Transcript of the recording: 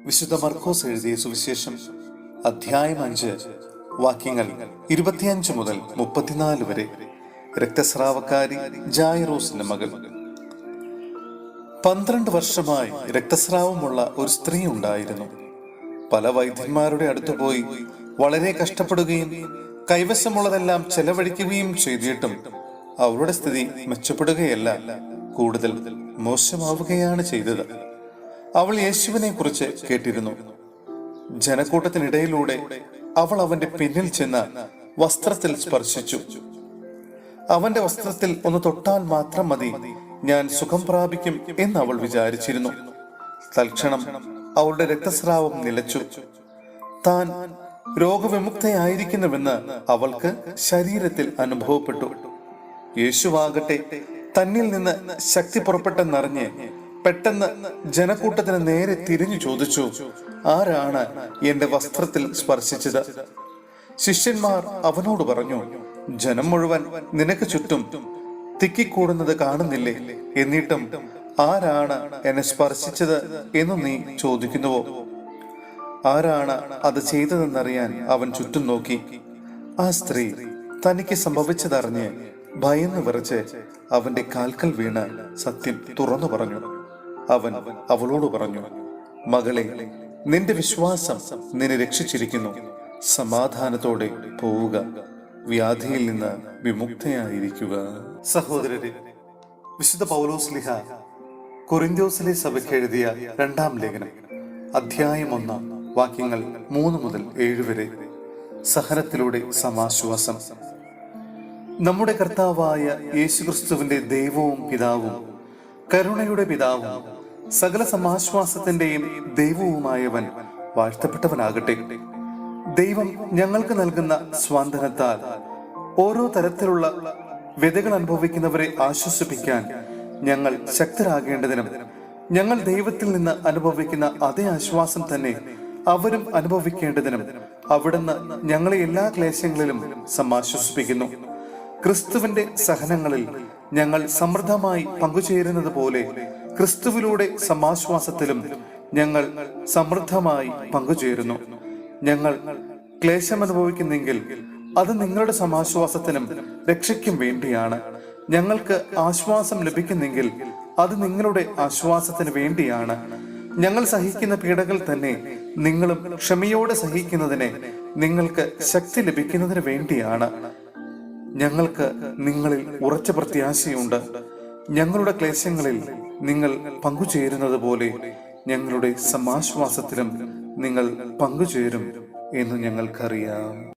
വിശുദ്ധ മർക്കോസ് എഴുതിയ സുവിശേഷം അധ്യായം 5 വാക്യങ്ങൾ 25 മുതൽ 34 വരെ. രക്തസ്രാവക്കാരി ജായിറോസിന്റെ മകൾ. 12 വർഷമായി രക്തസ്രാവമുള്ള ഒരു സ്ത്രീ ഉണ്ടായിരുന്നു. പല വൈദ്യന്മാരുടെ അടുത്ത് പോയി വളരെ കഷ്ടപ്പെടുകയും കൈവശമുള്ളതെല്ലാം ചെലവഴിക്കുകയും ചെയ്തിട്ടും അവളുടെ സ്ഥിതി മെച്ചപ്പെടുകയല്ല, കൂടുതൽ മോശമാവുകയാണ് ചെയ്തത്. അവൾ യേശുവിനെ കുറിച്ച് കേട്ടിരുന്നു. ജനക്കൂട്ടത്തിനിടയിലൂടെ അവൾ അവന്റെ പിന്നിൽ ചെന്ന് വസ്ത്രത്തിൽ സ്പർശിച്ചു. അവന്റെ വസ്ത്രത്തിൽ ഒന്ന് തൊട്ടാൽ മാത്രം മതി, ഞാൻ സുഖം പ്രാപിക്കും എന്ന് അവൾ വിചാരിച്ചിരുന്നു. തൽക്ഷണം അവളുടെ രക്തസ്രാവം നിലച്ചു. താൻ രോഗവിമുക്തയായിരിക്കുന്നുവെന്ന് അവൾക്ക് ശരീരത്തിൽ അനുഭവപ്പെട്ടു. യേശുവാകട്ടെ തന്നിൽ നിന്ന് ശക്തി പുറപ്പെട്ടെന്നറിഞ്ഞ് പെട്ടെന്ന് ജനക്കൂട്ടത്തിന് നേരെ തിരിഞ്ഞു ചോദിച്ചു, ആരാണ് എന്റെ വസ്ത്രത്തിൽ സ്പർശിച്ചത്? ശിഷ്യന്മാർ അവനോട് പറഞ്ഞു, ജനം മുഴുവൻ നിനക്ക് ചുറ്റും തിക്കിക്കൂടുന്നത് കാണുന്നില്ലേ? എന്നിട്ടും ആരാണ് എന്നെ സ്പർശിച്ചത് എന്ന് നീ ചോദിക്കുന്നുവോ? ആരാണ് അത് ചെയ്തതെന്നറിയാൻ അവൻ ചുറ്റും നോക്കി. ആ സ്ത്രീ തനിക്ക് സംഭവിച്ചതറിഞ്ഞ് ഭയന്ന് വിറച്ച് അവന്റെ കാൽക്കൽ വീണ് സത്യം തുറന്നു പറഞ്ഞു. അവൻ അവളോട് പറഞ്ഞു, മകളെ, നിന്റെ വിശ്വാസം നിന്നെ രക്ഷിച്ചിരിക്കുന്നു. സമാധാനത്തോടെ പോവുക, വ്യാധിയിൽ നിന്ന് വിമുക്തയായിരിക്കുക. സഹോദരരെ, വിശുദ്ധ പൗലോസ്ലീഹ കൊരിന്ത്യോസിലെ സഭയ്ക്ക് എഴുതിയ 2-ാം ലേഖനം അധ്യായം 1 വാക്യങ്ങൾ 3 മുതൽ 7 വരെ. സഹനത്തിലൂടെ സമാശ്വാസം. നമ്മുടെ കർത്താവായ യേശുക്രിസ്തുവിന്റെ ദൈവവും പിതാവും കരുണയുടെ പിതാവും സകല സമാശ്വാസത്തിന്റെയും ദൈവവുമായവൻ വാഴ്ത്തപ്പെട്ടവനാകട്ടെ. ദൈവം ഞങ്ങൾക്ക് നൽകുന്ന സ്വാന്തനത്താൽ ഓരോ തരത്തിലുള്ള വ്യതകൾ അനുഭവിക്കുന്നവരെ ആശ്വസിപ്പിക്കാൻ ഞങ്ങൾ ശക്തരാകേണ്ടതിനും ഞങ്ങൾ ദൈവത്തിൽ നിന്ന് അനുഭവിക്കുന്ന അതേ ആശ്വാസം തന്നെ അവരും അനുഭവിക്കേണ്ടതിനും അവിടുന്ന് ഞങ്ങളെ എല്ലാ ക്ലേശങ്ങളിലും സമാശ്വസിപ്പിക്കുന്നു. ക്രിസ്തുവിന്റെ സഹനങ്ങളിൽ ഞങ്ങൾ സമൃദ്ധമായി പങ്കുചേരുന്നത് പോലെ ക്രിസ്തുവിലൂടെ സമാശ്വാസത്തിലും ഞങ്ങൾ സമൃദ്ധമായി പങ്കുചേരുന്നു. ഞങ്ങൾ ക്ലേശമനുഭവിക്കുന്നെങ്കിൽ അത് നിങ്ങളുടെ സമാശ്വാസത്തിനും രക്ഷയ്ക്കും വേണ്ടിയാണ്. ഞങ്ങൾക്ക് ആശ്വാസം ലഭിക്കുന്നെങ്കിൽ അത് നിങ്ങളുടെ ആശ്വാസത്തിന് വേണ്ടിയാണ്. ഞങ്ങൾ സഹിക്കുന്ന പീഡകൾ തന്നെ നിങ്ങളും ക്ഷമയോടെ സഹിക്കുന്നതിന് നിങ്ങൾക്ക് ശക്തി ലഭിക്കുന്നതിന് വേണ്ടിയാണ്. ഞങ്ങൾക്ക് നിങ്ങളിൽ ഉറച്ച പ്രത്യാശയുണ്ട്. ഞങ്ങളുടെ ക്ലേശങ്ങളിൽ നിങ്ങൾ പങ്കുചേരുന്നത് പോലെ ഞങ്ങളുടെ സമാശ്വാസത്തിലും നിങ്ങൾ പങ്കുചേരും എന്ന് ഞങ്ങൾക്കറിയാം.